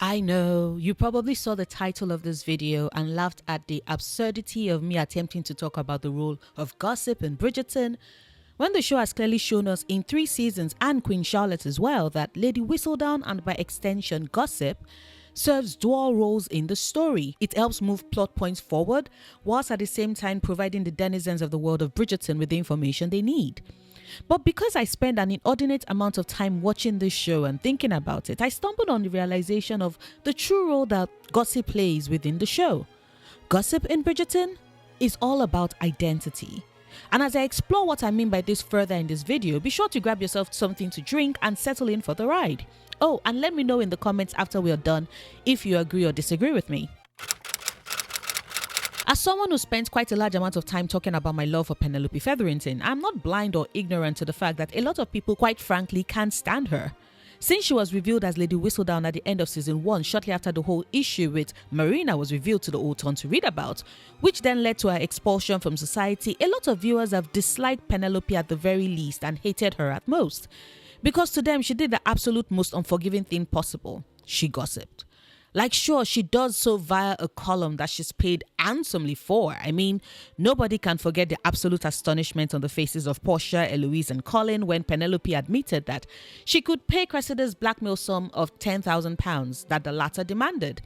I know, you probably saw the title of this video and laughed at the absurdity of me attempting to talk about the role of gossip in Bridgerton, when the show has clearly shown us in 3 seasons and Queen Charlotte as well that Lady Whistledown and by extension gossip serves dual roles in the story. It helps move plot points forward whilst at the same time providing the denizens of the world of Bridgerton with the information they need. But because I spend an inordinate amount of time watching this show and thinking about it, I stumbled on the realization of the true role that gossip plays within the show. Gossip in Bridgerton is all about identity. And as I explore what I mean by this further in this video, be sure to grab yourself something to drink and settle in for the ride. Oh, and let me know in the comments after we are done if you agree or disagree with me. As someone who spent quite a large amount of time talking about my love for Penelope Featherington, I'm not blind or ignorant to the fact that a lot of people quite frankly can't stand her. Since she was revealed as Lady Whistledown at the end of season 1, shortly after the whole issue with Marina was revealed to the whole town to read about, which then led to her expulsion from society, a lot of viewers have disliked Penelope at the very least and hated her at most. Because to them, she did the absolute most unforgiving thing possible. She gossiped. Like, sure, she does so via a column that she's paid handsomely for. I mean, nobody can forget the absolute astonishment on the faces of Portia, Eloise and Colin when Penelope admitted that she could pay Cressida's blackmail sum of £10,000 that the latter demanded.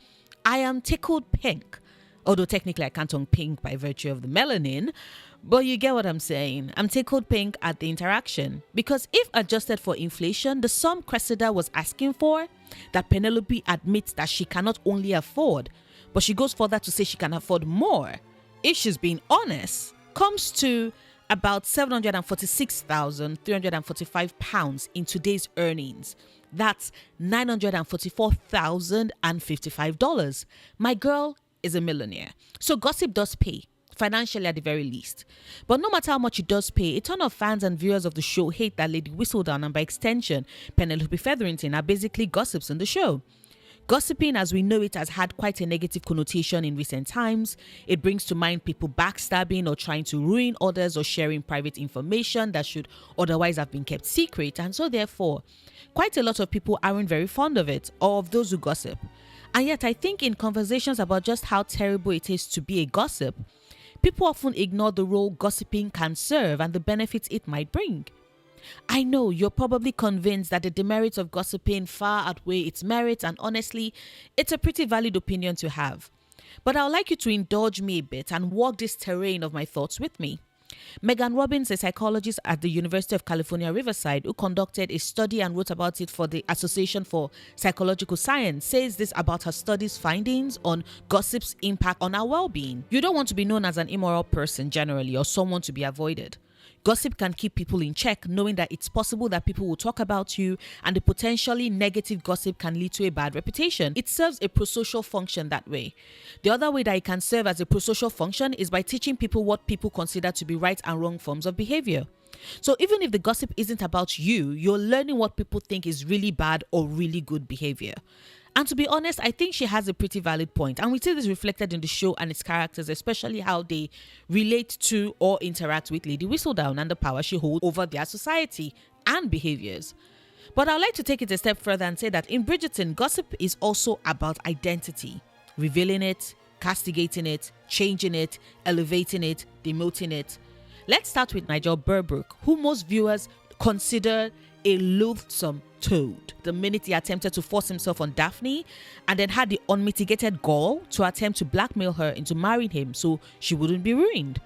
I am tickled pink. Although technically I can't turn pink by virtue of the melanin, but you get what I'm saying. I'm tickled pink at the interaction. Because if adjusted for inflation, the sum Cressida was asking for, that Penelope admits that she cannot only afford, but she goes further to say she can afford more, if she's being honest, comes to about £746,345 in today's earnings. That's $944,055. My girl is a millionaire. So gossip does pay, financially at the very least. But no matter how much it does pay, a ton of fans and viewers of the show hate that Lady Whistledown and by extension Penelope Featherington are basically gossips in the show. Gossiping as we know it has had quite a negative connotation in recent times. It brings to mind people backstabbing or trying to ruin others or sharing private information that should otherwise have been kept secret, and so therefore quite a lot of people aren't very fond of it or of those who gossip. And yet I think in conversations about just how terrible it is to be a gossip, people often ignore the role gossiping can serve and the benefits it might bring. I know you're probably convinced that the demerits of gossiping far outweigh its merits, and honestly, it's a pretty valid opinion to have. But I'd like you to indulge me a bit and walk this terrain of my thoughts with me. Megan Robbins, a psychologist at the University of California, Riverside, who conducted a study and wrote about it for the Association for Psychological Science, says this about her study's findings on gossip's impact on our well-being. You don't want to be known as an immoral person generally or someone to be avoided. Gossip can keep people in check, knowing that it's possible that people will talk about you, and the potentially negative gossip can lead to a bad reputation. It serves a prosocial function that way. The other way that it can serve as a prosocial function is by teaching people what people consider to be right and wrong forms of behavior. So even if the gossip isn't about you, you're learning what people think is really bad or really good behavior. And to be honest, I think she has a pretty valid point. And we see this reflected in the show and its characters, especially how they relate to or interact with Lady Whistledown and the power she holds over their society and behaviors. But I'd like to take it a step further and say that in Bridgerton, gossip is also about identity, revealing it, castigating it, changing it, elevating it, demoting it. Let's start with Nigel Berbrooke, who most viewers consider a loathsome toad. The minute he attempted to force himself on Daphne and then had the unmitigated gall to attempt to blackmail her into marrying him so she wouldn't be ruined.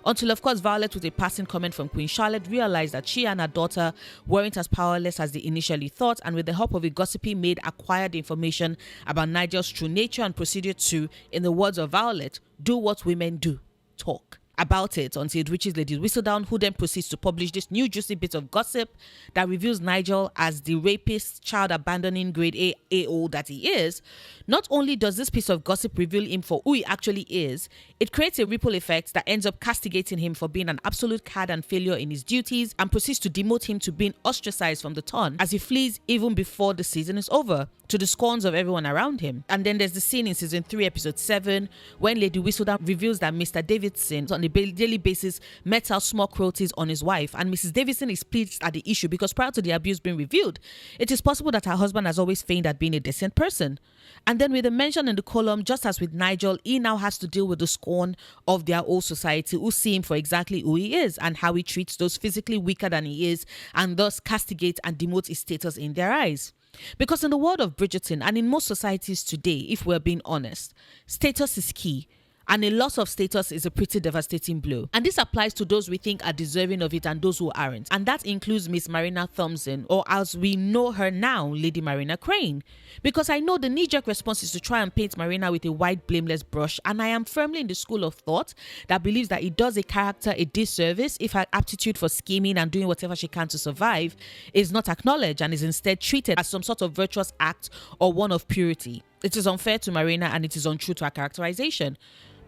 Until of course Violet, with a passing comment from Queen Charlotte, realized that she and her daughter weren't as powerless as they initially thought, and with the help of a gossipy maid acquired information about Nigel's true nature and proceeded to, in the words of Violet, do what women do, talk about it until it reaches Lady Whistledown, who then proceeds to publish this new juicy bit of gossip that reveals Nigel as the rapist, child abandoning grade A AO that he is. Not only does this piece of gossip reveal him for who he actually is, it creates a ripple effect that ends up castigating him for being an absolute cad and failure in his duties, and proceeds to demote him to being ostracized from the town as he flees even before the season is over, to the scorns of everyone around him. And then there's the scene in season 3 episode 7 when Lady Whistledown reveals that Mr. Davidson on a daily basis metes out small cruelties on his wife, and Mrs. Davidson is pleased at the issue because prior to the abuse being revealed, it is possible that her husband has always feigned at being a decent person. And then with the mention in the column, just as with Nigel, he now has to deal with the scorn of their old society who see him for exactly who he is and how he treats those physically weaker than he is, and thus castigates and demotes his status in their eyes. Because in the world of Bridgerton and in most societies today, if we're being honest, status is key. And a loss of status is a pretty devastating blow. And this applies to those we think are deserving of it and those who aren't. And that includes Miss Marina Thompson, or as we know her now, Lady Marina Crane. Because I know the knee-jerk response is to try and paint Marina with a white, blameless brush, and I am firmly in the school of thought that believes that it does a character a disservice if her aptitude for scheming and doing whatever she can to survive is not acknowledged and is instead treated as some sort of virtuous act or one of purity. It is unfair to Marina and it is untrue to her characterization.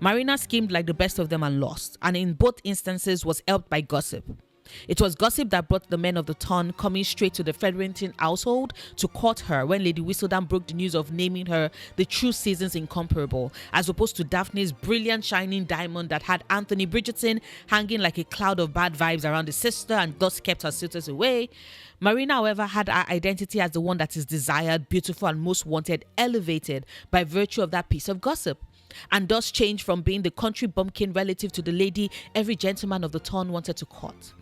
Marina schemed like the best of them and lost, and in both instances was helped by gossip. It was gossip that brought the men of the town coming straight to the Featherington household to court her when Lady Whistledown broke the news of naming her the true season's incomparable, as opposed to Daphne's brilliant shining diamond that had Anthony Bridgerton hanging like a cloud of bad vibes around his sister and thus kept her suitors away. Marina, however, had her identity as the one that is desired, beautiful, and most wanted elevated by virtue of that piece of gossip, and thus changed from being the country bumpkin relative to the lady every gentleman of the town wanted to court.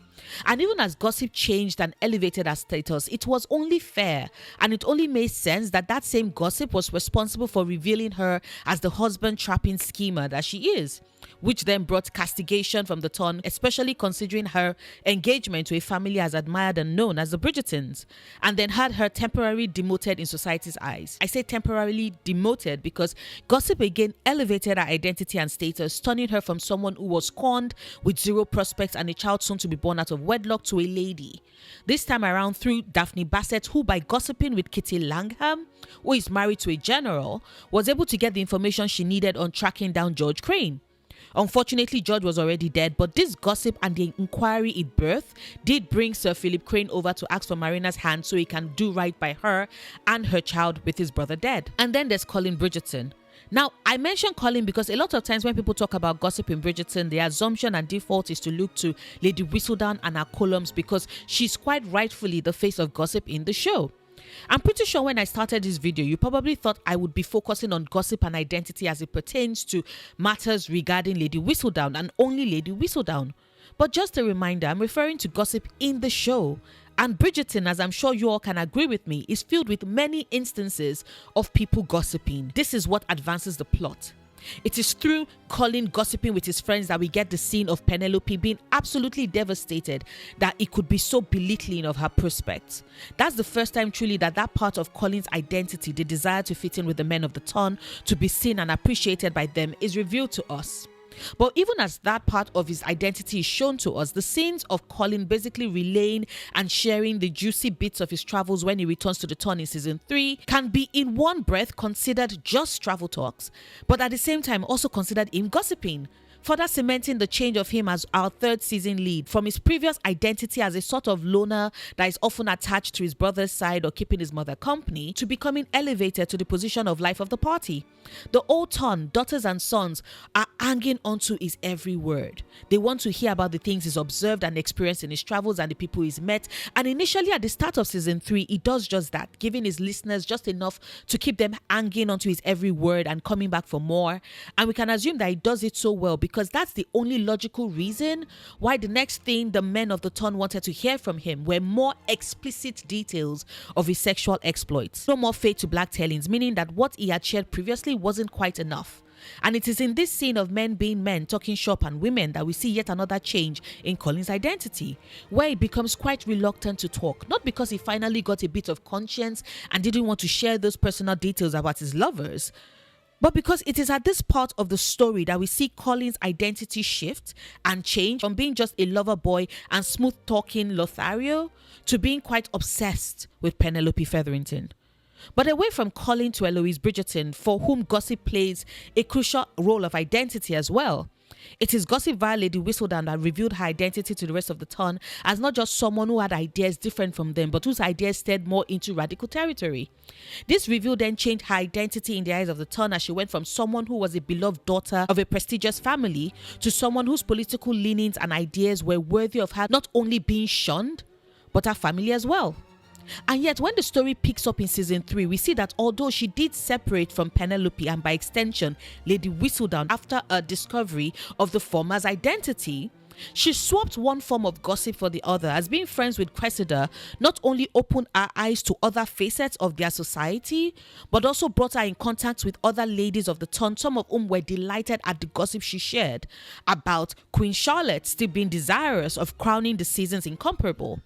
And even as gossip changed and elevated her status, it was only fair and it only made sense that that same gossip was responsible for revealing her as the husband-trapping schemer that she is, which then brought castigation from the town, especially considering her engagement to a family as admired and known as the Bridgertons, and then had her temporarily demoted in society's eyes. I say temporarily demoted because gossip again elevated her identity and status, turning her from someone who was scorned with zero prospects and a child soon to be born out of wedlock to a lady. This time around through Daphne Bassett, who by gossiping with Kitty Langham, who is married to a general, was able to get the information she needed on tracking down George Crane. Unfortunately, George was already dead, but this gossip and the inquiry it birthed did bring Sir Philip Crane over to ask for Marina's hand so he can do right by her and her child with his brother dead. And then there's Colin Bridgerton. Now, I mention Colin because a lot of times when people talk about gossip in Bridgerton, the assumption and default is to look to Lady Whistledown and her columns because she's quite rightfully the face of gossip in the show. I'm pretty sure when I started this video, you probably thought I would be focusing on gossip and identity as it pertains to matters regarding Lady Whistledown and only Lady Whistledown. But just a reminder, I'm referring to gossip in the show. And Bridgerton, as I'm sure you all can agree with me, is filled with many instances of people gossiping. This is what advances the plot. It is through Colin gossiping with his friends that we get the scene of Penelope being absolutely devastated that it could be so belittling of her prospects. That's the first time truly that part of Colin's identity, the desire to fit in with the men of the town, to be seen and appreciated by them, is revealed to us. But even as that part of his identity is shown to us, the scenes of Colin basically relaying and sharing the juicy bits of his travels when he returns to the town in season 3 can be in one breath considered just travel talks, but at the same time also considered him gossiping, further cementing the change of him as our third season lead from his previous identity as a sort of loner that is often attached to his brother's side or keeping his mother company to becoming elevated to the position of life of the party. The old town, daughters and sons, are hanging onto his every word. They want to hear about the things he's observed and experienced in his travels and the people he's met. And initially at the start of season 3, he does just that, giving his listeners just enough to keep them hanging onto his every word and coming back for more. And we can assume that he does it so well because that's the only logical reason why the next thing the men of the town wanted to hear from him were more explicit details of his sexual exploits. No more fade to black tellings, meaning that what he had shared previously wasn't quite enough. And it is in this scene of men being men talking shop and women that we see yet another change in Colin's identity, where he becomes quite reluctant to talk, not because he finally got a bit of conscience and didn't want to share those personal details about his lovers, but because it is at this part of the story that we see Colin's identity shift and change from being just a lover boy and smooth-talking Lothario to being quite obsessed with Penelope Featherington. But away from Colin to Eloise Bridgerton, for whom gossip plays a crucial role of identity as well. It is gossip via Lady Whistledown that revealed her identity to the rest of the ton as not just someone who had ideas different from them, but whose ideas steered more into radical territory. This reveal then changed her identity in the eyes of the ton as she went from someone who was a beloved daughter of a prestigious family to someone whose political leanings and ideas were worthy of her not only being shunned, but her family as well. And yet, when the story picks up in season 3, we see that although she did separate from Penelope and by extension Lady Whistledown after a discovery of the former's identity, she swapped one form of gossip for the other, as being friends with Cressida not only opened her eyes to other facets of their society, but also brought her in contact with other ladies of the ton, some of whom were delighted at the gossip she shared about Queen Charlotte still being desirous of crowning the season's incomparable.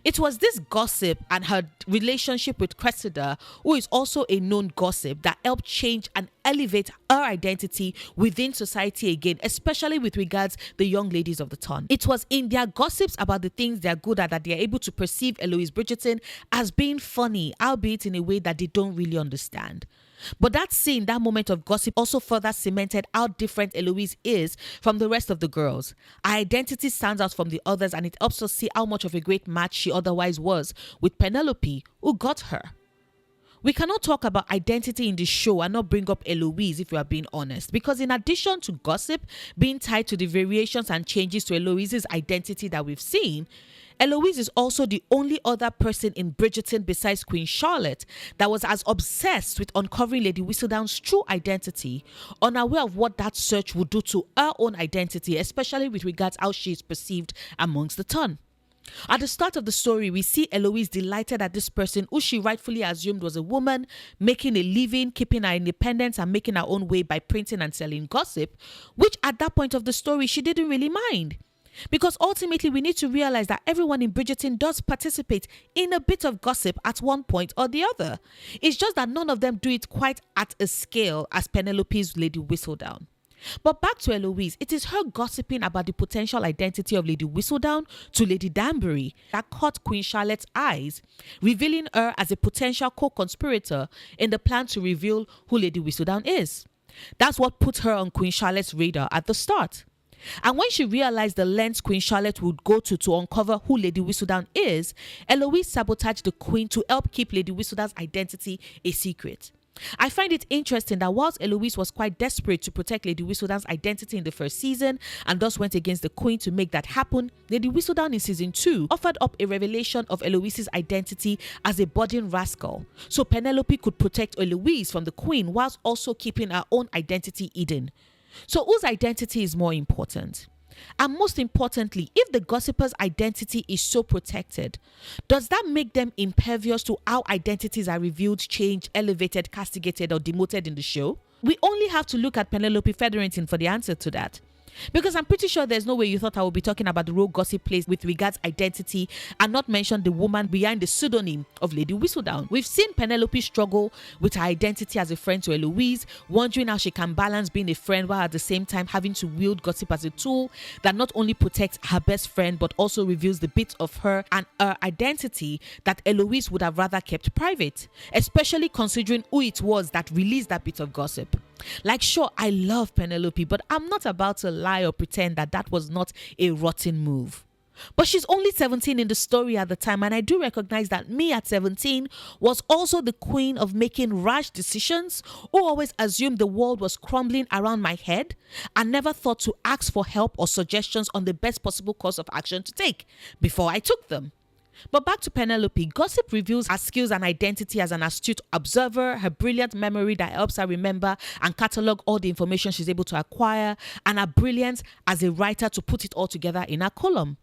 It was this gossip and her relationship with Cressida, who is also a known gossip, that helped change and elevate her identity within society again, especially with regards the young ladies of the ton. It was in their gossips about the things they're good at that they're able to perceive Eloise Bridgerton as being funny, albeit in a way that they don't really understand. But that scene, that moment of gossip, also further cemented how different Eloise is from the rest of the girls. Her identity stands out from the others, and it helps us see how much of a great match she otherwise was with Penelope, who got her. We cannot talk about identity in the show and not bring up Eloise, if we are being honest, because in addition to gossip being tied to the variations and changes to Eloise's identity that we've seen, Eloise is also the only other person in Bridgerton besides Queen Charlotte that was as obsessed with uncovering Lady Whistledown's true identity, unaware of what that search would do to her own identity, especially with regards how she is perceived amongst the ton. At the start of the story, we see Eloise delighted at this person who she rightfully assumed was a woman, making a living, keeping her independence and making her own way by printing and selling gossip, which at that point of the story she didn't really mind. Because ultimately we need to realize that everyone in Bridgerton does participate in a bit of gossip at one point or the other. It's just that none of them do it quite at a scale as Penelope's Lady Whistledown. But back to Eloise, it is her gossiping about the potential identity of Lady Whistledown to Lady Danbury that caught Queen Charlotte's eyes, revealing her as a potential co-conspirator in the plan to reveal who Lady Whistledown is. That's what put her on Queen Charlotte's radar at the start. And when she realized the lengths Queen Charlotte would go to uncover who Lady Whistledown is, Eloise sabotaged the Queen to help keep Lady Whistledown's identity a secret. I find it interesting that whilst Eloise was quite desperate to protect Lady Whistledown's identity in the first season and thus went against the Queen to make that happen, Lady Whistledown in season 2 offered up a revelation of Eloise's identity as a budding rascal, so Penelope could protect Eloise from the Queen whilst also keeping her own identity hidden. So whose identity is more important? And most importantly, if the gossiper's identity is so protected, does that make them impervious to how identities are revealed, changed, elevated, castigated, or demoted in the show? We only have to look at Penelope Featherington for the answer to that. Because I'm pretty sure there's no way you thought I would be talking about the role gossip plays with regards identity and not mention the woman behind the pseudonym of Lady Whistledown. We've seen Penelope struggle with her identity as a friend to Eloise, wondering how she can balance being a friend while at the same time having to wield gossip as a tool that not only protects her best friend but also reveals the bits of her and her identity that Eloise would have rather kept private, especially considering who it was that released that bit of gossip. Like, sure, I love Penelope, but I'm not about to lie or pretend that that was not a rotten move. But she's only 17 in the story at the time, and I do recognize that me at 17 was also the queen of making rash decisions, who always assumed the world was crumbling around my head and never thought to ask for help or suggestions on the best possible course of action to take before I took them. But back to Penelope, gossip reveals her skills and identity as an astute observer, her brilliant memory that helps her remember and catalogue all the information she's able to acquire, and her brilliance as a writer to put it all together in her column.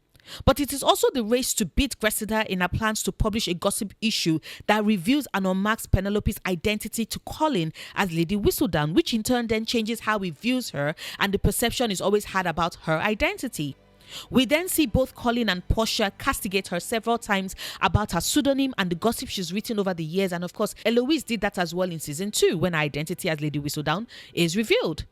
But it is also the race to beat Cressida in her plans to publish a gossip issue that reveals and unmarks Penelope's identity to Colin as Lady Whistledown, which in turn then changes how he views her and the perception is always had about her identity. We then see both Colin and Portia castigate her several times about her pseudonym and the gossip she's written over the years, and of course Eloise did that as well in season 2 when her identity as Lady Whistledown is revealed.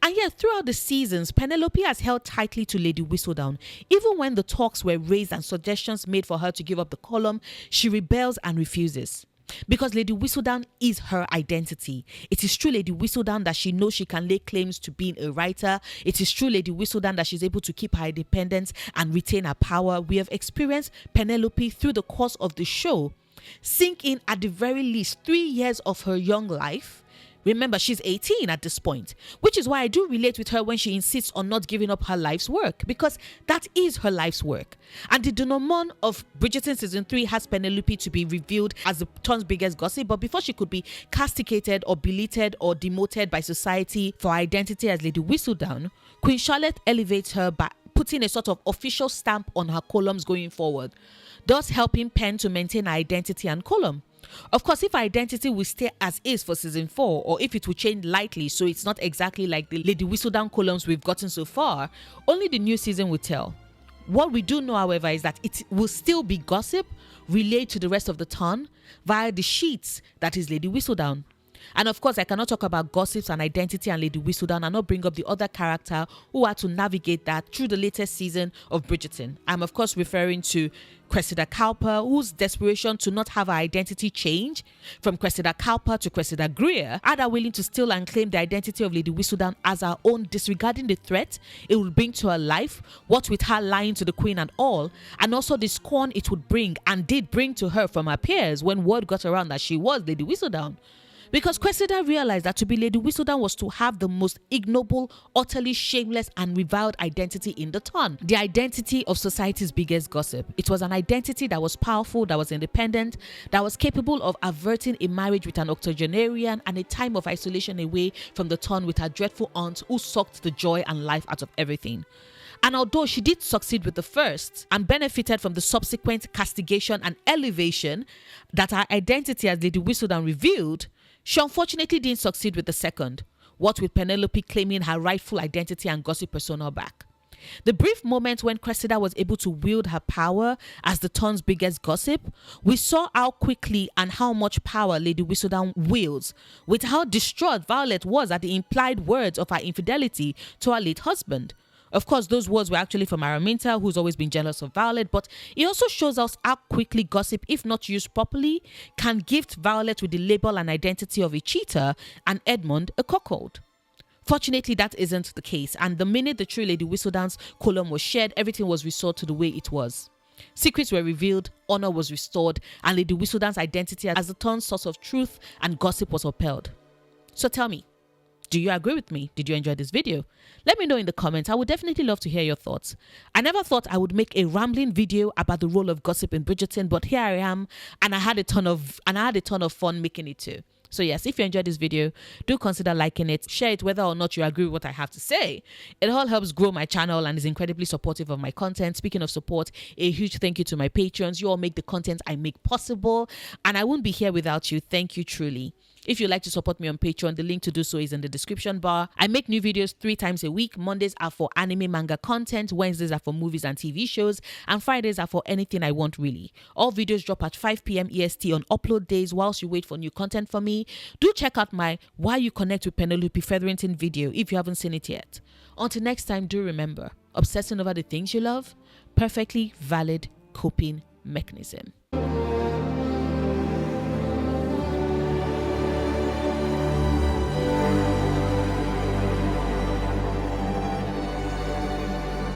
And yet throughout the seasons, Penelope has held tightly to Lady Whistledown. Even when the talks were raised and suggestions made for her to give up the column, she rebels and refuses. Because Lady Whistledown is her identity. It is true Lady Whistledown that she knows she can lay claims to being a writer. It is true Lady Whistledown that she's able to keep her independence and retain her power. We have experienced Penelope through the course of the show sink in at the very least 3 years of her young life. Remember, she's 18 at this point, which is why I do relate with her when she insists on not giving up her life's work, because that is her life's work. And the denouement of Bridgerton season 3 has Penelope to be revealed as the town's biggest gossip, but before she could be castigated or belated or demoted by society for her identity as Lady Whistledown, Queen Charlotte elevates her by putting a sort of official stamp on her columns going forward, thus helping Pen to maintain her identity and column. Of course, if her identity will stay as is for season 4, or if it will change lightly so it's not exactly like the Lady Whistledown columns we've gotten so far, only the new season will tell. What we do know, however, is that it will still be gossip relayed to the rest of the town via the sheets that is Lady Whistledown. And of course, I cannot talk about gossips and identity and Lady Whistledown and not bring up the other character who had to navigate that through the latest season of Bridgerton. I'm of course referring to Cressida Cowper, whose desperation to not have her identity change from Cressida Cowper to Cressida Greer had her willing to steal and claim the identity of Lady Whistledown as her own, disregarding the threat it would bring to her life, what with her lying to the Queen and all, and also the scorn it would bring and did bring to her from her peers when word got around that she was Lady Whistledown. Because Cressida realized that to be Lady Whistledown was to have the most ignoble, utterly shameless and reviled identity in the town. The identity of society's biggest gossip. It was an identity that was powerful, that was independent, that was capable of averting a marriage with an octogenarian and a time of isolation away from the town with her dreadful aunt who sucked the joy and life out of everything. And although she did succeed with the first and benefited from the subsequent castigation and elevation that her identity as Lady Whistledown revealed, she unfortunately didn't succeed with the second, what with Penelope claiming her rightful identity and gossip persona back. The brief moment when Cressida was able to wield her power as the town's biggest gossip, we saw how quickly and how much power Lady Whistledown wields, with how distraught Violet was at the implied words of her infidelity to her late husband. Of course, those words were actually from Araminta, who's always been jealous of Violet, but it also shows us how quickly gossip, if not used properly, can gift Violet with the label and identity of a cheater and Edmund a cuckold. Fortunately, that isn't the case, and the minute the true Lady Whistledown's column was shared, everything was restored to the way it was. Secrets were revealed, honor was restored, and Lady Whistledown's identity as the town's source of truth and gossip was upheld. So tell me, do you agree with me? Did you enjoy this video? Let me know in the comments. I would definitely love to hear your thoughts. I never thought I would make a rambling video about the role of gossip in Bridgerton, but here I am, and I had a ton of fun making it too. So yes, if you enjoyed this video, do consider liking it, share it whether or not you agree with what I have to say. It all helps grow my channel and is incredibly supportive of my content. Speaking of support, a huge thank you to my patrons. You all make the content I make possible, and I wouldn't be here without you. Thank you truly. If you'd like to support me on Patreon, the link to do so is in the description bar. I make new videos 3 times a week. Mondays are for anime manga content, Wednesdays are for movies and TV shows, and Fridays are for anything I want really. All videos drop at 5 p.m. EST on upload days whilst you wait for new content from me. Do check out my Why You Connect with Penelope Featherington video if you haven't seen it yet. Until next time, do remember, obsessing over the things you love, perfectly valid coping mechanism.